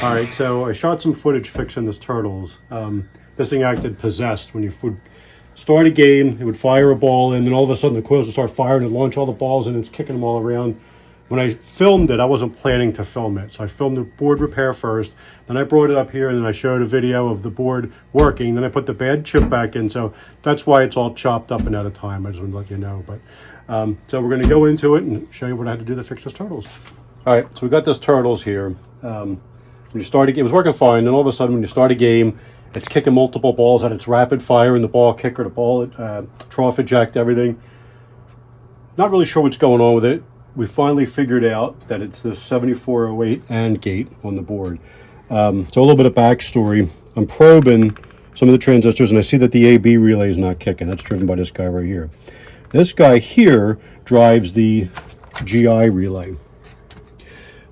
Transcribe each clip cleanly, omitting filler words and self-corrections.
Alright, so I shot some footage fixing this Turtles. This thing acted possessed. When you would start a game, it would fire a ball in, and all of a sudden the coils would start firing and launch all the balls, and it's kicking them all around. When I filmed it, I wasn't planning to film it. So I filmed the board repair first, then I brought it up here, and then I showed a video of the board working. Then I put the bad chip back in, so that's why it's all chopped up and out of time. I just want to let you know. But so we're going to go into it and show you what I had to do to fix this Turtles. All right, so we got this Turtles here. When you start a game, it was working fine. Then all of a sudden, when you start a game, it's kicking multiple balls at its rapid fire, and the ball kicker, the ball trough eject, everything. Not really sure what's going on with it. We finally figured out that it's the 7408 AND gate on the board. So a little bit of backstory. I'm probing some of the transistors, and I see that the AB relay is not kicking. That's driven by this guy right here. This guy here drives the GI relay.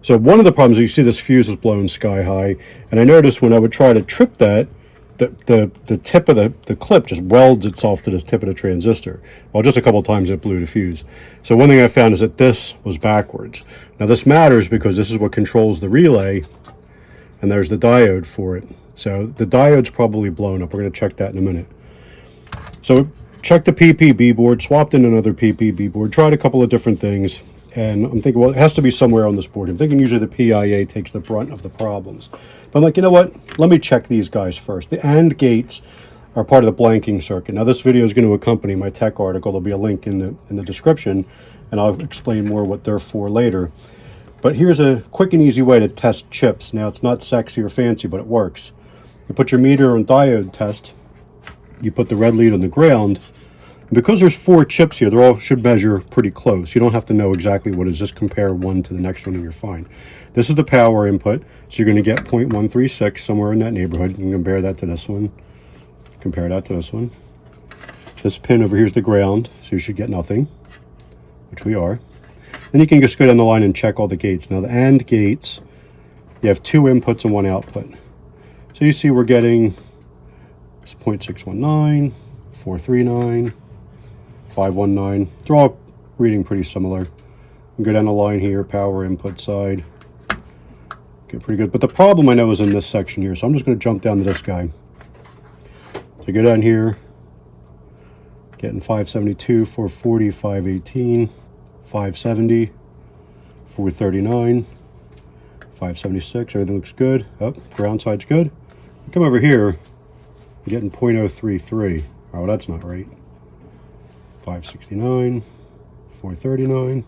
So one of the problems is you see this fuse is blown sky high, and I noticed when I would try to trip that, the tip of the clip just welds itself to the tip of the transistor. Well, just a couple of times it blew the fuse. So one thing I found is that this was backwards. Now this matters because this is what controls the relay, and there's the diode for it. So the diode's probably blown up. We're going to check that in a minute. So check the PPB board, swapped in another PPB board, tried a couple of different things. And I'm thinking, well, it has to be somewhere on this board. I'm thinking usually the PIA takes the brunt of the problems. But I'm like, you know what? Let me check these guys first. The AND gates are part of the blanking circuit. Now, this video is going to accompany my tech article. There'll be a link in the description, and I'll explain more what they're for later. But here's a quick and easy way to test chips. Now, it's not sexy or fancy, but it works. You put your meter on diode test. You put the red lead on the ground. Because there's 4 chips here, they all should measure pretty close. You don't have to know exactly what it is. Just compare one to the next one and you're fine. This is the power input, so you're going to get 0.136 somewhere in that neighborhood. You can compare that to this one. Compare that to this one. This pin over here is the ground, so you should get nothing, which we are. Then you can just go down the line and check all the gates. Now the AND gates, you have 2 inputs and 1 output. So you see we're getting 0.619, 439, 519. They're all reading pretty similar. You go down the line here, power input side. Get pretty good. But the problem I know is in this section here, so I'm just going to jump down to this guy. So go down here, getting 572, 440, 518, 570, 439, 576. Everything looks good. Oh, ground side's good. Come over here, I'm getting 0.033. Oh, well, that's not right. 569, 439,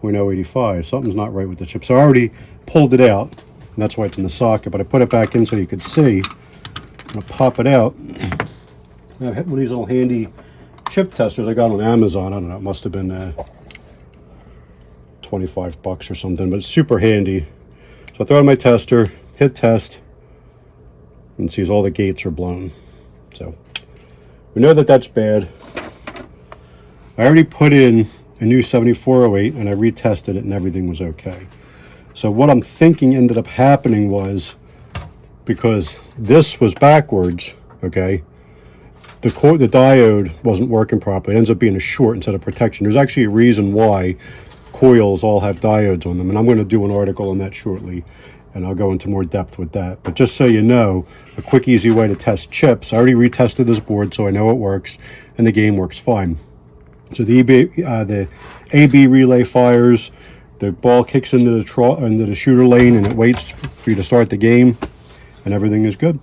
0.085. Something's not right with the chip. So I already pulled it out, and that's why it's in the socket, but I put it back in so you could see. I'm going to pop it out. I have one of these little handy chip testers I got on Amazon. I don't know, it must have been 25 bucks or something, but it's super handy. So I throw in my tester, hit test, and sees all the gates are blown. So we know that that's bad. I already put in a new 7408 and I retested it and everything was okay. So what I'm thinking ended up happening was, because this was backwards, okay, the diode wasn't working properly. It ends up being a short instead of protection. There's actually a reason why coils all have diodes on them, and I'm going to do an article on that shortly, and I'll go into more depth with that. But just so you know, a quick, easy way to test chips. I already retested this board, so I know it works, and the game works fine. So the AB relay fires, the ball kicks into the shooter lane, and it waits for you to start the game, and everything is good.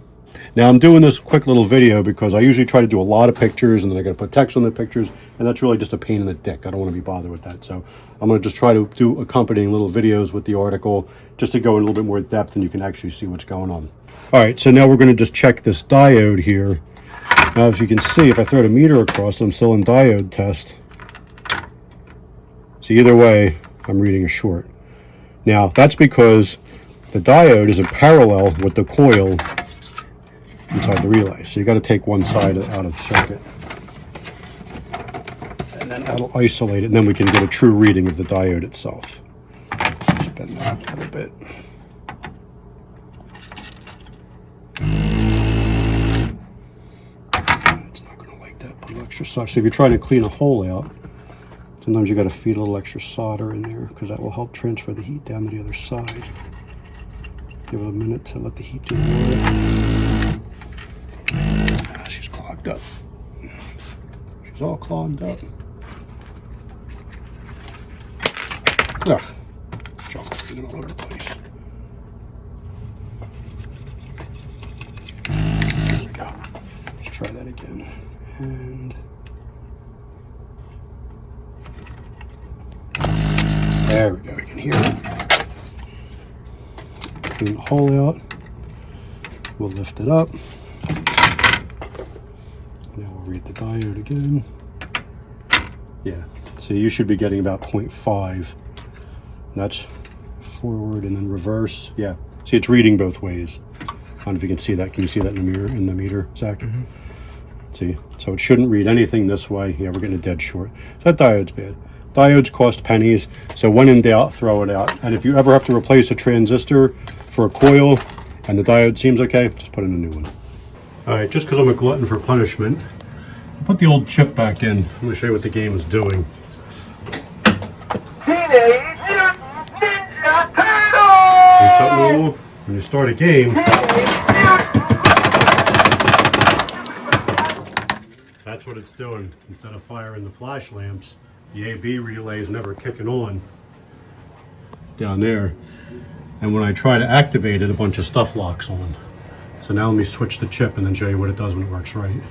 Now I'm doing this quick little video because I usually try to do a lot of pictures, and then I got to put text on the pictures, and that's really just a pain in the dick. I don't want to be bothered with that. So I'm going to just try to do accompanying little videos with the article, just to go in a little bit more depth, and you can actually see what's going on. All right, so now we're going to just check this diode here. Now, as you can see, if I throw the meter across, I'm still in diode test. So either way, I'm reading a short. Now, that's because the diode is in parallel with the coil inside the relay. So you got to take one side out of the circuit. And then that'll isolate it, and then we can get a true reading of the diode itself. Just bend that up a little bit. It's not going to like that. Put a little extra solder. So if you're trying to clean a hole out, sometimes you got to feed a little extra solder in there, because that will help transfer the heat down to the other side. Give it a minute to let the heat do the work. She's clogged up. She's all clogged up. Ugh. Chocolate getting all over the place. There we go. Let's try that again. And there we go. We can hear it. Clean the hole out. We'll lift it up. Now we'll read the diode again. Yeah. So you should be getting about 0.5. That's forward and then reverse. Yeah. See, it's reading both ways. I don't know if you can see that. Can you see that in the mirror, in the meter, Zach? Mm-hmm. See, so it shouldn't read anything this way. Yeah, we're getting a dead short. So that diode's bad. Diodes cost pennies, so when in doubt, throw it out. And if you ever have to replace a transistor for a coil and the diode seems okay, just put in a new one. All right, just because I'm a glutton for punishment, I'll put the old chip back in. I'm going to show you what the game is doing. When you start a game, that's what it's doing. Instead of firing the flash lamps, the AB relay is never kicking on down there. And when I try to activate it, a bunch of stuff locks on. So now let me switch the chip and then show you what it does when it works right.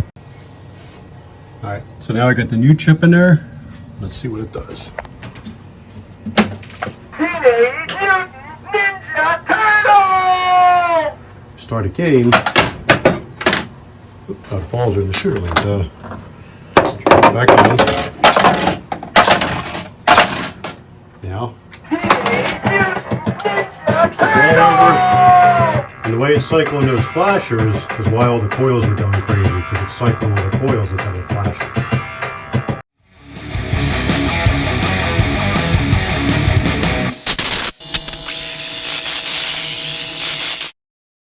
All right, so now I got the new chip in there. Let's see what it does. Start a game. Oops, the balls are in the Shooterlane, so drop it back down. Now, switch the ball over. And the way it's cycling those flashers is why all the coils are going crazy, because it's cycling all the coils instead of flashers.